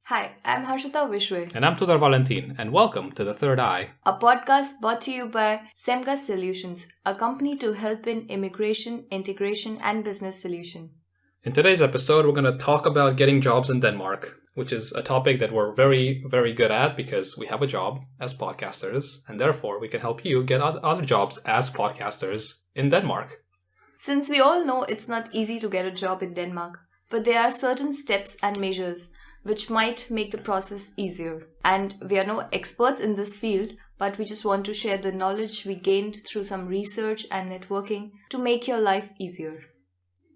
Hi, I'm Harshita Vishwe, And I'm Tudor-Valentin, and welcome to The Third Eye. a podcast brought to you by Semga Solutions, a company to help in immigration, integration, and business solution. In today's episode, we're going to talk about getting jobs in Denmark, which is a topic that we're very, very good at because we have a job as podcasters, and therefore we can help you get other jobs as podcasters in Denmark. Since we all know it's not easy to get a job in Denmark, but there are certain steps and measures which might make the process easier. And we are no experts in this field, but we just want to share the knowledge we gained through some research and networking to make your life easier.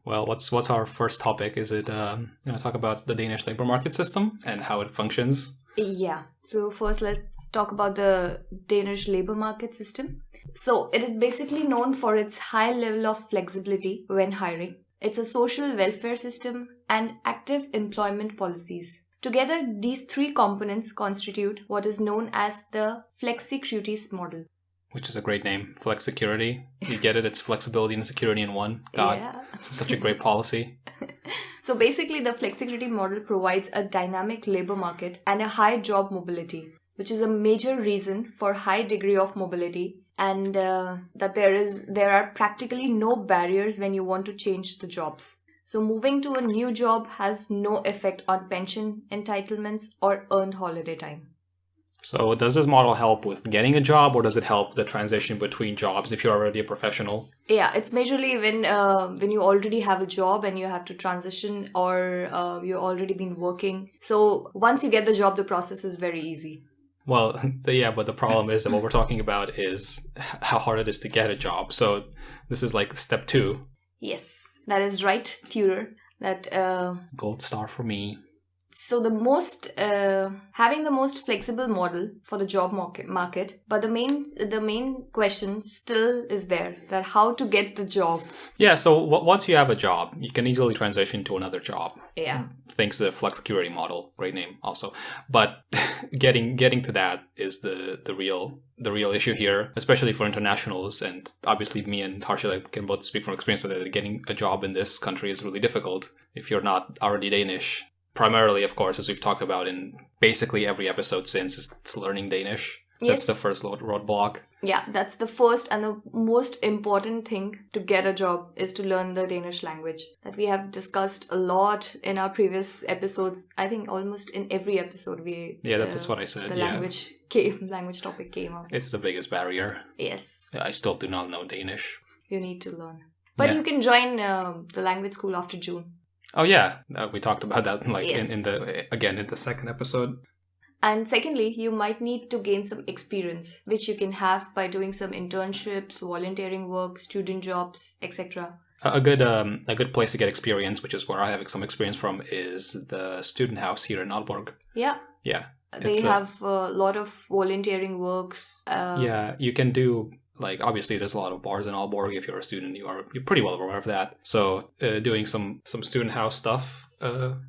Well, what's our first topic? Is it going to talk about the Danish labor market system and how it functions? Yeah. So first, let's talk about the Danish labor market system. So it is basically known for its high level of flexibility when hiring. It's a social welfare system and active employment policies. Together, these three components constitute what is known as the flexicurity model. Which is a great name, flexicurity. You get it? It's flexibility and security in one. God, Yeah. This is such a great policy. So basically, the flexicurity model provides a dynamic labor market and a high job mobility, which is a major reason for high degree of mobility, and that there are practically no barriers when you want to change the jobs. So moving to a new job has no effect on pension entitlements or earned holiday time. So does this model help with getting a job, or does it help the transition between jobs if you're already a professional? Yeah, it's majorly when you already have a job and you have to transition, or you've already been working. So once you get the job, the process is very easy. Well, but the problem is that what we're talking about is how hard it is to get a job. So this is like step 2. Yes, that is right, Tudor. That Gold star for me. So having the most flexible model for the job market, but the main question still is there, that how to get the job. Yeah, so once you have a job, you can easily transition to another job. Yeah. Thanks to the flexicurity model, great name also. But getting to that is the real issue here, especially for internationals. And obviously, me and Harshita can both speak from experience that getting a job in this country is really difficult if you're not already Danish. Primarily, of course, as we've talked about in basically every episode since, it's learning Danish. Yes. That's the first roadblock. Yeah, that's the first and the most important thing to get a job, is to learn the Danish language. That we have discussed a lot in our previous episodes. I think almost in every episode that's what I said. The language topic came up. It's the biggest barrier. Yes. I still do not know Danish. You need to learn. But you can join the language school after June. Oh yeah, we talked about that Yes. in the second episode. And secondly, you might need to gain some experience, which you can have by doing some internships, volunteering work, student jobs, etc. A good place to get experience, which is where I have some experience from, is the student house here in Aalborg. Yeah. Yeah. They have a lot of volunteering works. Yeah, you can do. Like, obviously, there's a lot of bars in Aalborg. If you're a student, you're pretty well aware of that. So doing some student house stuff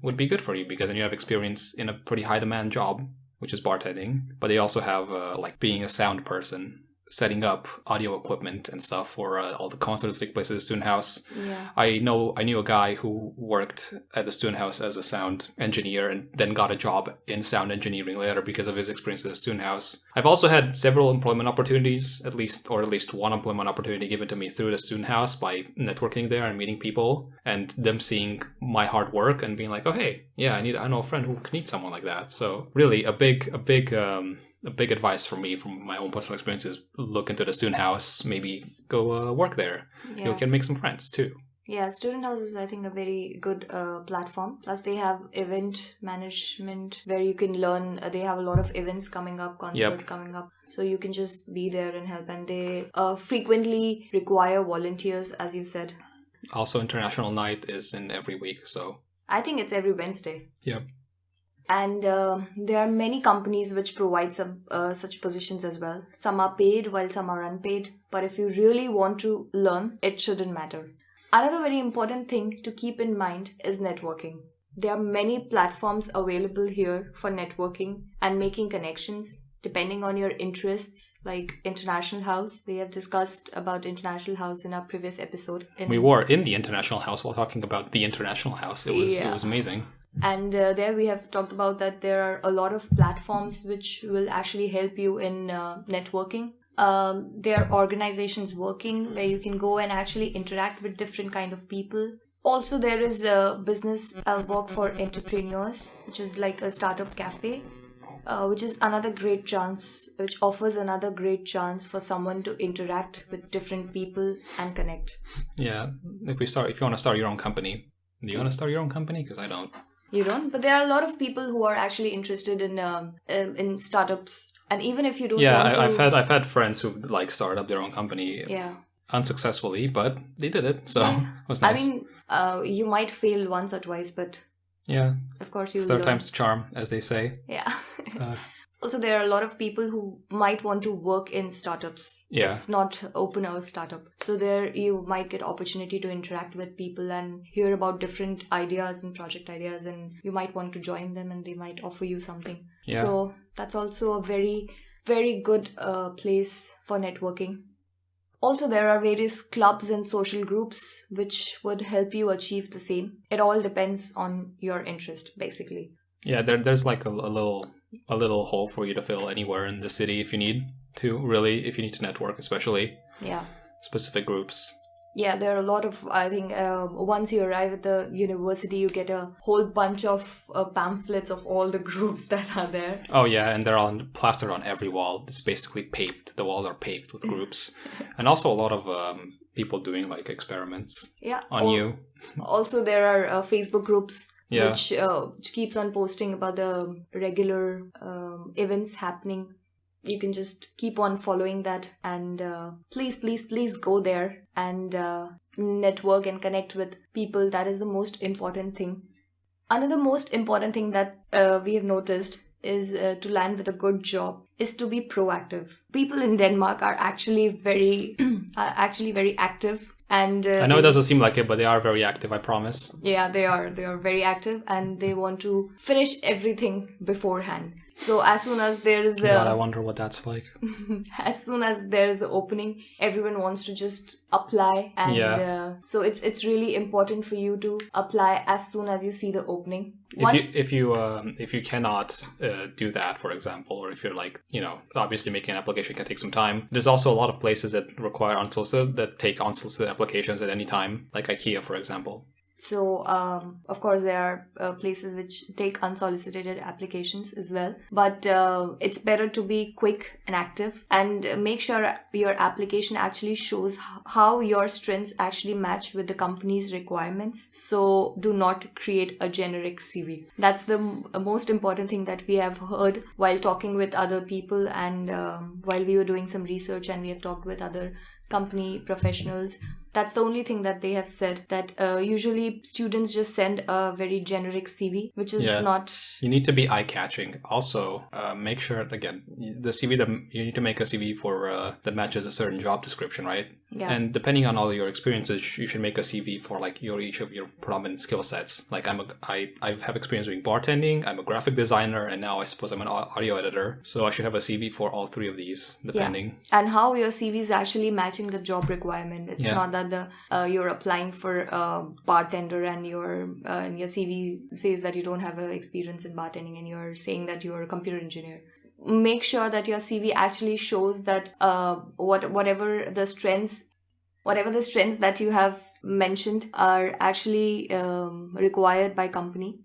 would be good for you, because then you have experience in a pretty high demand job, which is bartending. But they also have like being a sound person, setting up audio equipment and stuff for all the concerts that take place at the student house. Yeah. I knew a guy who worked at the student house as a sound engineer and then got a job in sound engineering later because of his experience at the student house. I've also had several employment opportunities, at least one employment opportunity given to me through the student house by networking there and meeting people, and them seeing my hard work and being like, oh hey, yeah, I know a friend who needs someone like that. So really a big advice for me from my own personal experience is look into the student house, maybe go work there. Yeah. You can make some friends too. Yeah, student house is, I think, a very good platform. Plus, they have event management where you can learn. They have a lot of events coming up, concerts coming up. So you can just be there and help. And they frequently require volunteers, as you said. Also, International Night is in every week, so... I think it's every Wednesday. Yep. And there are many companies which provide some such positions as well. Some are paid while some are unpaid. But if you really want to learn, it shouldn't matter. Another very important thing to keep in mind is networking. There are many platforms available here for networking and making connections depending on your interests, like International House. We have discussed about International House in our previous episode. We were in the International House while talking about the International House. It was amazing. And there we have talked about that there are a lot of platforms which will actually help you in networking. There are organizations working where you can go and actually interact with different kind of people. Also, there is a business work for entrepreneurs, which is like a startup cafe, which is another great chance, which offers another great chance for someone to interact with different people and connect. Yeah, if you want to start your own company, do you want to start your own company? Because I don't. You don't, but there are a lot of people who are actually interested in startups, and even if you don't. Yeah, want to... I've had friends who like start up their own company. Yeah. Unsuccessfully, but they did it, so it was nice. I mean, you might fail once or twice, but yeah, of course you'll third learn. time's the charm, as they say. Yeah. Also, there are a lot of people who might want to work in startups, if not open a startup. So there you might get opportunity to interact with people and hear about different ideas and project ideas, and you might want to join them and they might offer you something. Yeah. So that's also a very, very good place for networking. Also, there are various clubs and social groups which would help you achieve the same. It all depends on your interest, basically. Yeah, there's like a little hole for you to fill anywhere in the city if you need to network, especially. Yeah. Specific groups. Yeah, there are a lot of, I think, once you arrive at the university, you get a whole bunch of pamphlets of all the groups that are there. Oh, yeah, and they're plastered on every wall. It's basically paved. The walls are paved with groups. And also a lot of people doing, like, experiments on you. Also, there are Facebook groups which keeps on posting about the regular events happening. You can just keep on following that, and please go there and network and connect with people. That is the most important thing. Another most important thing that we have noticed is to land with a good job is to be proactive. People in Denmark are actually very active. And I know it doesn't seem like it, but they are very active, I promise. Yeah, they are very active, and they want to finish everything beforehand. So as soon as there is God, I wonder what that's like. As soon as there is an opening, everyone wants to just apply, and so it's really important for you to apply as soon as you see the opening. If you cannot do that, for example, or if you're like, obviously making an application can take some time. There's also a lot of places that require that take unsolicited applications at any time, like IKEA, for example. So, of course, there are places which take unsolicited applications as well. But it's better to be quick and active and make sure your application actually shows how your strengths actually match with the company's requirements. So, do not create a generic CV. That's the most important thing that we have heard while talking with other people, and while we were doing some research and we have talked with other company professionals. That's the only thing that they have said, that usually students just send a very generic CV, which is not... You need to be eye-catching. Also, make sure, again, the CV, you need to make a CV for that matches a certain job description, right? Yeah. And depending on all your experiences, you should make a CV for like each of your predominant skill sets. Like I have experience doing bartending, I'm a graphic designer, and now I suppose I'm an audio editor. So I should have a CV for all three of these, depending. Yeah. And how your CV is actually matching the job requirement. It's not that you're applying for a bartender and your CV says that you don't have experience in bartending and you're saying that you're a computer engineer. Make sure that your CV actually shows that whatever the strengths that you have mentioned are actually required by company.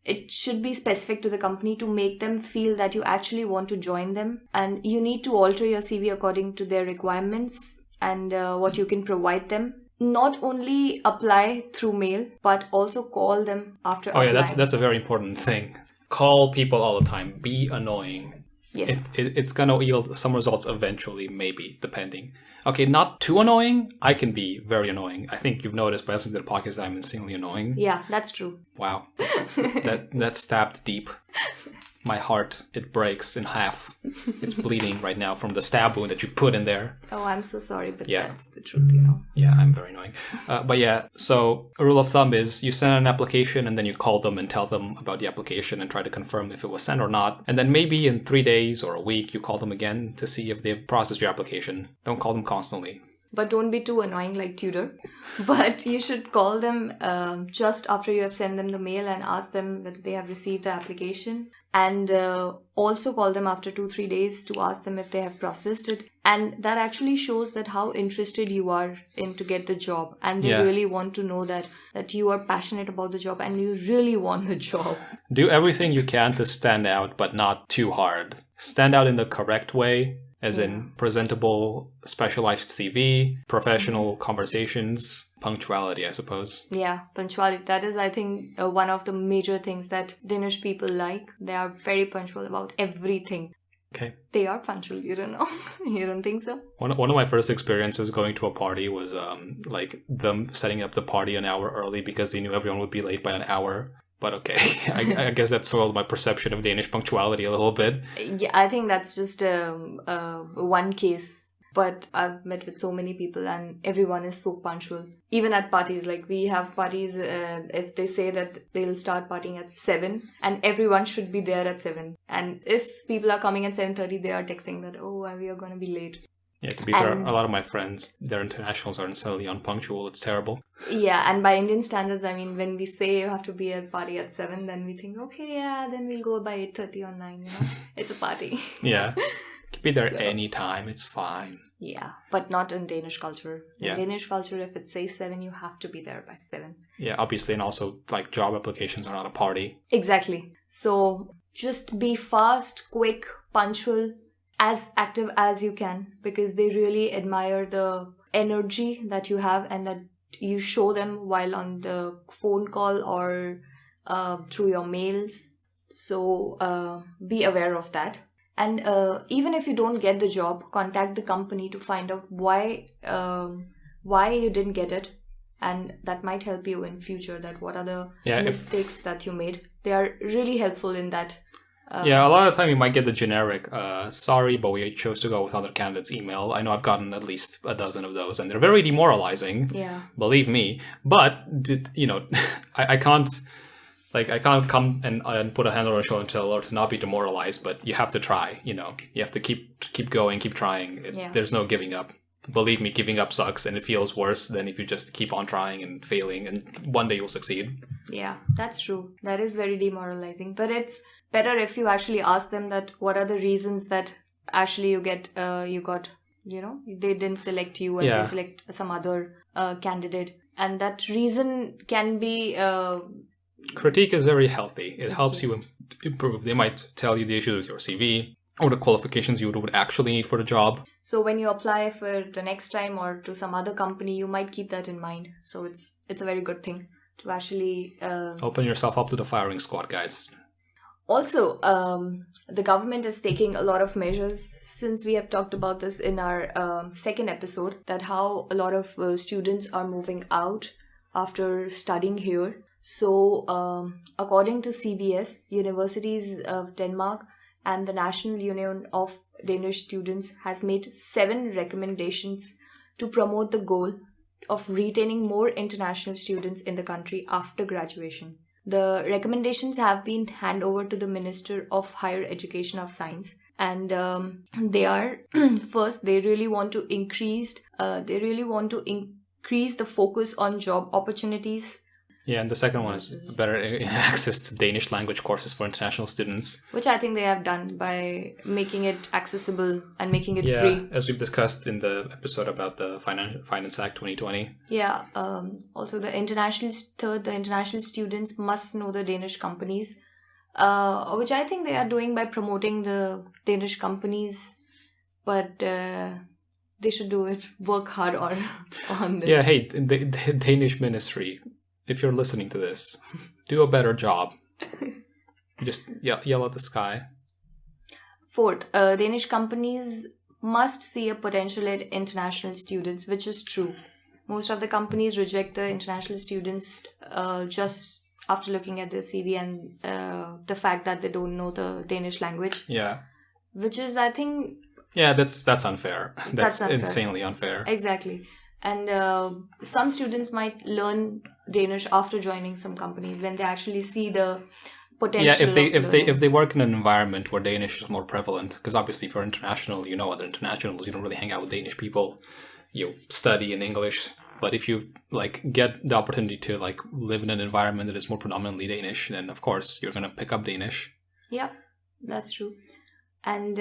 It should be specific to the company to make them feel that you actually want to join them, and you need to alter your CV according to their requirements and what you can provide them. Not only apply through mail, but also call them after applying. That's a very important thing. Call people all the time. Be annoying. Yes. It's going to yield some results eventually, maybe, depending. Okay, not too annoying. I can be very annoying. I think you've noticed by listening to the podcast that I'm insanely annoying. Yeah, that's true. Wow. That stabbed deep. My heart, it breaks in half. It's bleeding right now from the stab wound that you put in there. Oh, I'm so sorry, but that's the truth, you know. Yeah, I'm very annoying. But yeah, so a rule of thumb is you send an application and then you call them and tell them about the application and try to confirm if it was sent or not. And then maybe in 3 days or a week, you call them again to see if they've processed your application. Don't call them constantly. but don't be too annoying like Tudor. But you should call them just after you have sent them the mail and ask them whether they have received the application. And also call them after 2-3 days to ask them if they have processed it. And that actually shows that how interested you are in to get the job. And they really want to know that you are passionate about the job and you really want the job. Do everything you can to stand out, but not too hard. Stand out in the correct way, as in presentable, specialized CV, professional conversations, punctuality, I suppose. Yeah, punctuality. That is, I think, one of the major things that Danish people like. They are very punctual about everything. Okay. They are punctual, you don't know? You don't think so? One of my first experiences going to a party was like them setting up the party an hour early because they knew everyone would be late by an hour. But okay, I guess that soiled my perception of Danish punctuality a little bit. Yeah, I think that's just one case. But I've met with so many people and everyone is so punctual. Even at parties, like we have parties, if they say that they'll start partying at 7 and everyone should be there at 7. And if people are coming at 7:30, they are texting that, oh, we are going to be late. Yeah, to be fair, a lot of my friends, their internationals are insanely unpunctual. It's terrible. Yeah, and by Indian standards, I mean, when we say you have to be at party at 7, then we think, okay, yeah, then we'll go by 8:30 or 9, you know. It's a party. Yeah. Be there anytime, it's fine. Yeah, but not in Danish culture. In Yeah. Danish culture, if it says 7, you have to be there by 7. Yeah, obviously, and also, like, job applications are not a party. Exactly. So, just be fast, quick, punctual, as active as you can, because they really admire the energy that you have and that you show them while on the phone call or through your mails. So, be aware of that. And even if you don't get the job, contact the company to find out why you didn't get it, and that might help you in future. That what are the mistakes that you made? They are really helpful in that. A lot of the time you might get the generic, sorry, but we chose to go with other candidates email. I know I've gotten at least a dozen of those, and they're very demoralizing. Yeah, believe me. But I can't. Like, I can't come and put a hand on her shoulder and tell her to not be demoralized, but you have to try, you know. You have to keep going, keep trying. There's no giving up. Believe me, giving up sucks, and it feels worse than if you just keep on trying and failing, and one day you'll succeed. Yeah, that's true. That is very demoralizing. But it's better if you actually ask them that what are the reasons that actually you got, you know, they didn't select you and they select some other candidate. And that reason can be... Critique is very healthy. It helps you improve. They might tell you the issues with your CV or the qualifications you would actually need for the job. So when you apply for the next time or to some other company, you might keep that in mind. So it's a very good thing to actually... open yourself up to the firing squad, guys. Also, the government is taking a lot of measures, since we have talked about this in our second episode, that how a lot of students are moving out after studying here. So, according to CBS, Universities of Denmark and the National Union of Danish Students has made 7 recommendations to promote the goal of retaining more international students in the country after graduation. The recommendations have been handed over to the Minister of Higher Education of Science, and they are first, they really want to increase the focus on job opportunities. Yeah, and the second one is better access to Danish language courses for international students. Which I think they have done by making it accessible and making it free. Yeah, as we've discussed in the episode about the Finance Act 2020. Yeah, also the international students must know the Danish companies, which I think they are doing by promoting the Danish companies, but they should work hard on this. Yeah, hey, the Danish ministry... If you're listening to this, do a better job. Just yell at the sky. Fourth, Danish companies must see a potential in international students, which is true. Most of the companies reject the international students just after looking at their CV and the fact that they don't know the Danish language. Yeah. Which is, I think... Yeah, that's unfair. That's unfair. Insanely unfair. Exactly. And some students might learn Danish after joining some companies when they actually see the potential. Yeah, if they work in an environment where Danish is more prevalent, because obviously if you're international, you know other internationals, you don't really hang out with Danish people. you study in English. But if you like get the opportunity to like live in an environment that is more predominantly Danish, then of course you're gonna pick up Danish. Yeah, that's true. And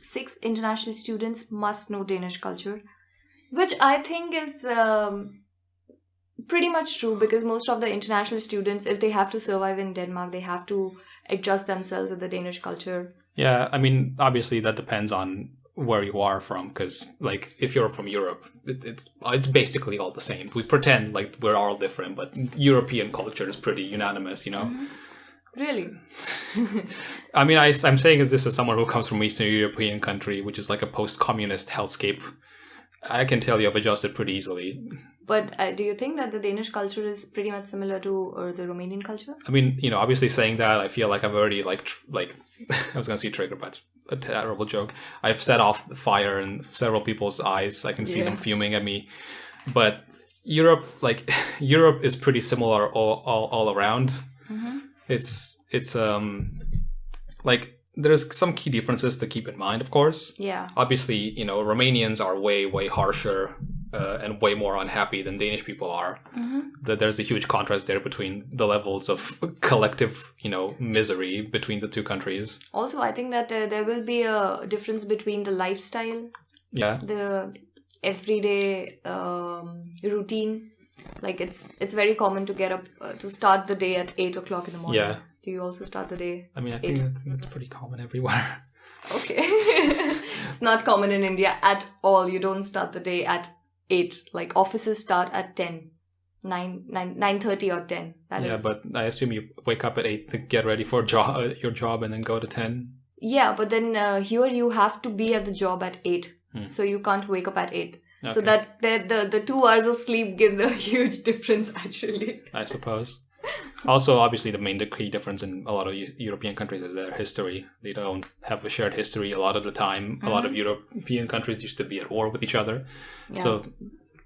6 international students must know Danish culture, which I think is pretty much true, because most of the international students, if they have to survive in Denmark, they have to adjust themselves with the Danish culture. Yeah, I mean, obviously that depends on where you are from, because like if you're from Europe, it's basically all the same. We pretend like we're all different, but European culture is pretty unanimous, you know. Mm-hmm. Really? I mean, I'm saying this as someone who comes from Eastern European country, which is like a post-communist hellscape. I can tell you I've adjusted pretty easily. But do you think that the Danish culture is pretty much similar to the Romanian culture? I mean, you know, obviously saying that, I feel like I've already like I was gonna say trigger, but it's a terrible joke. I've set off the fire in several people's eyes. I can see them fuming at me. But Europe is pretty similar all around. Mm-hmm. It's like there's some key differences to keep in mind, of course. Yeah. Obviously, you know, Romanians are way harsher and way more unhappy than Danish people are. Mm-hmm. That there's a huge contrast there between the levels of collective, you know, misery between the two countries. Also, I think that there will be a difference between the lifestyle, the everyday routine. Like it's very common to get up to start the day at 8 o'clock in the morning. Yeah. Do you also start the day? I mean, I think that's pretty common everywhere. Okay. It's not common in India at all. You don't start the day at 8. Like offices start at 10. 9:30 or 10. But I assume you wake up at 8 to get ready for your job and then go to 10. Yeah, but then here you have to be at the job at 8. So you can't wake up at 8. Okay. So that the 2 hours of sleep gives a huge difference, actually. I suppose. Also, obviously, the main key difference in a lot of European countries is their history. They don't have a shared history a lot of the time. Mm-hmm. A lot of European countries used to be at war with each other. Yeah. So,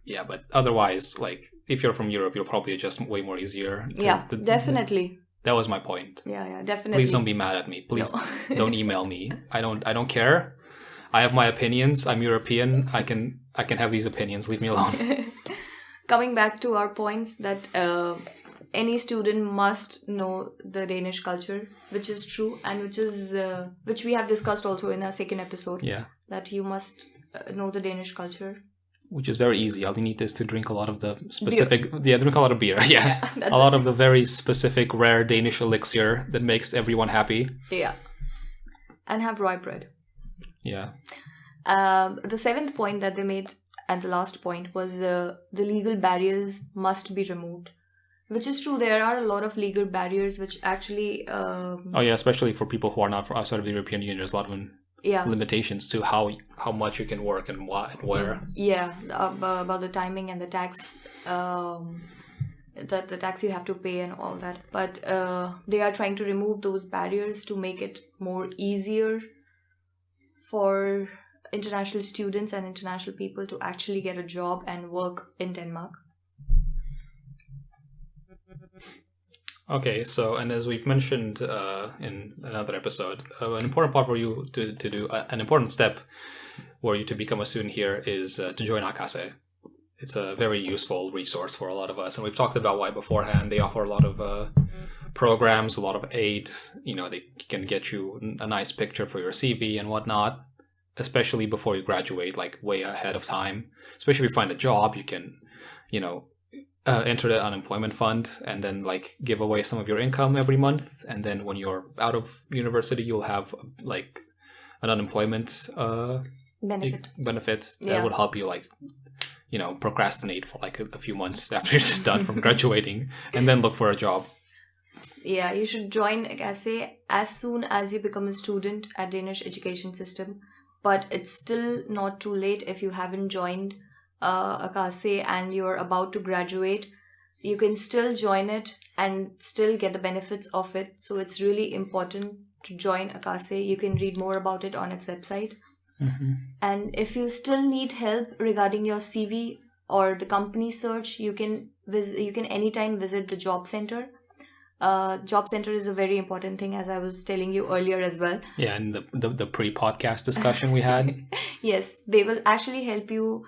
yeah, but otherwise, like, if you're from Europe, you'll probably adjust way more easier. Definitely. That was my point. Yeah, definitely. Please don't be mad at me. Please don't email me. I don't care. I have my opinions. I'm European. I can have these opinions. Leave me alone. Coming back to our points that any student must know the Danish culture, which is true, and which we have discussed also in our second episode. Yeah. That you must know the Danish culture. Which is very easy. All you need is to drink a lot of the specific... beer. Drink a lot of beer. Yeah. A lot of the very specific, rare Danish elixir that makes everyone happy. Yeah. And have rye bread. Yeah. The 7th point that they made, and the last point, was the legal barriers must be removed. Which is true. There are a lot of legal barriers which actually... especially for people who are not from outside of the European Union. There's a lot of limitations to how much you can work and what and where. Yeah, about the timing and the tax, the tax you have to pay and all that. But they are trying to remove those barriers to make it more easier for international students and international people to actually get a job and work in Denmark. Okay, so, and as we've mentioned in another episode, an important part for you to do, an important step for you to become a student here is to join AKC. It's a very useful resource for a lot of us, and we've talked about why beforehand. They offer a lot of programs, a lot of aid. You know, they can get you a nice picture for your CV and whatnot, especially before you graduate, like way ahead of time. Especially if you find a job, you can, you know, enter the unemployment fund and then like give away some of your income every month, and then when you're out of university you'll have like an unemployment benefit that would help you, like, you know, procrastinate for like a few months after you're done from graduating and then look for a job. Yeah, you should join AKC as soon as you become a student at Danish education system, but it's still not too late if you haven't joined AKC and you're about to graduate. You can still join it and still get the benefits of it. So it's really important to join AKC. You can read more about it on its website. Mm-hmm. And if you still need help regarding your CV or the company search, you can anytime visit the job center. Job center is a very important thing, as I was telling you earlier as well. Yeah, and the pre-podcast discussion we had. Yes, they will actually help you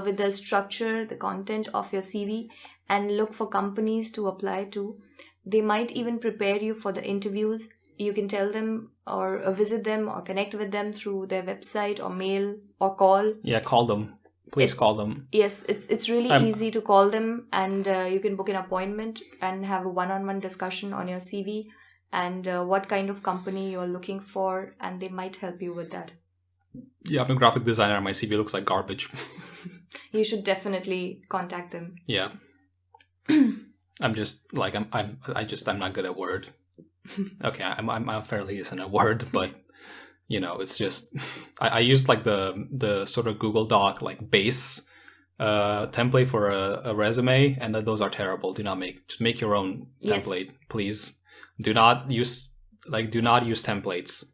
with the structure, the content of your CV, and look for companies to apply to. They might even prepare you for the interviews. You can tell them or visit them or connect with them through their website or mail or call. Yeah, call them. Please call them. Yes, it's really easy to call them, and you can book an appointment and have a one-on-one discussion on your CV and what kind of company you're looking for, and they might help you with that. Yeah, I'm a graphic designer and my CV looks like garbage. You should definitely contact them. Yeah. I'm just like I'm not good at Word. Okay, I'm fairly decent at Word, but you know, it's just I used like the sort of Google Doc like base template for a resume, and those are terrible. Do not make your own template, please. Do not use templates.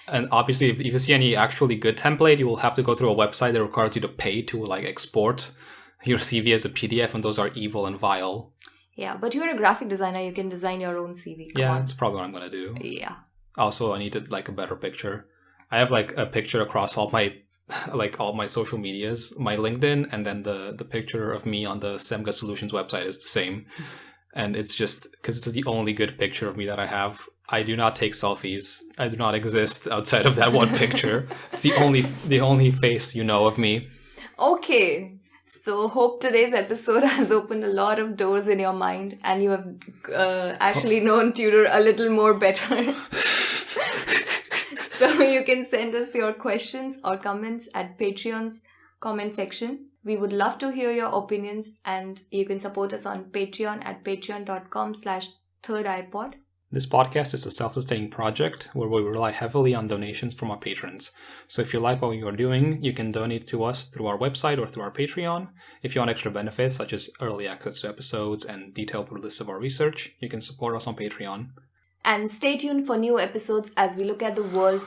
And obviously, if you see any actually good template, you will have to go through a website that requires you to pay to like export your CV as a PDF, and those are evil and vile. Yeah, but you're a graphic designer. You can design your own CV. Come on. That's probably what I'm gonna do. Yeah. Also, I needed like a better picture. I have like a picture across all my social medias, my LinkedIn, and then the picture of me on the Semga Solutions website is the same. And it's just because it's the only good picture of me that I have. I do not take selfies. I do not exist outside of that one picture. It's the only face you know of me. Okay. So hope today's episode has opened a lot of doors in your mind and you have actually known Tudor a little more better. So you can send us your questions or comments at Patreon's comment section. We would love to hear your opinions, and you can support us on Patreon at patreon.com/thirdipod. This podcast is a self-sustaining project where we rely heavily on donations from our patrons. So if you like what we are doing, you can donate to us through our website or through our Patreon. If you want extra benefits such as early access to episodes and detailed lists of our research, you can support us on Patreon. And stay tuned for new episodes as we look at the world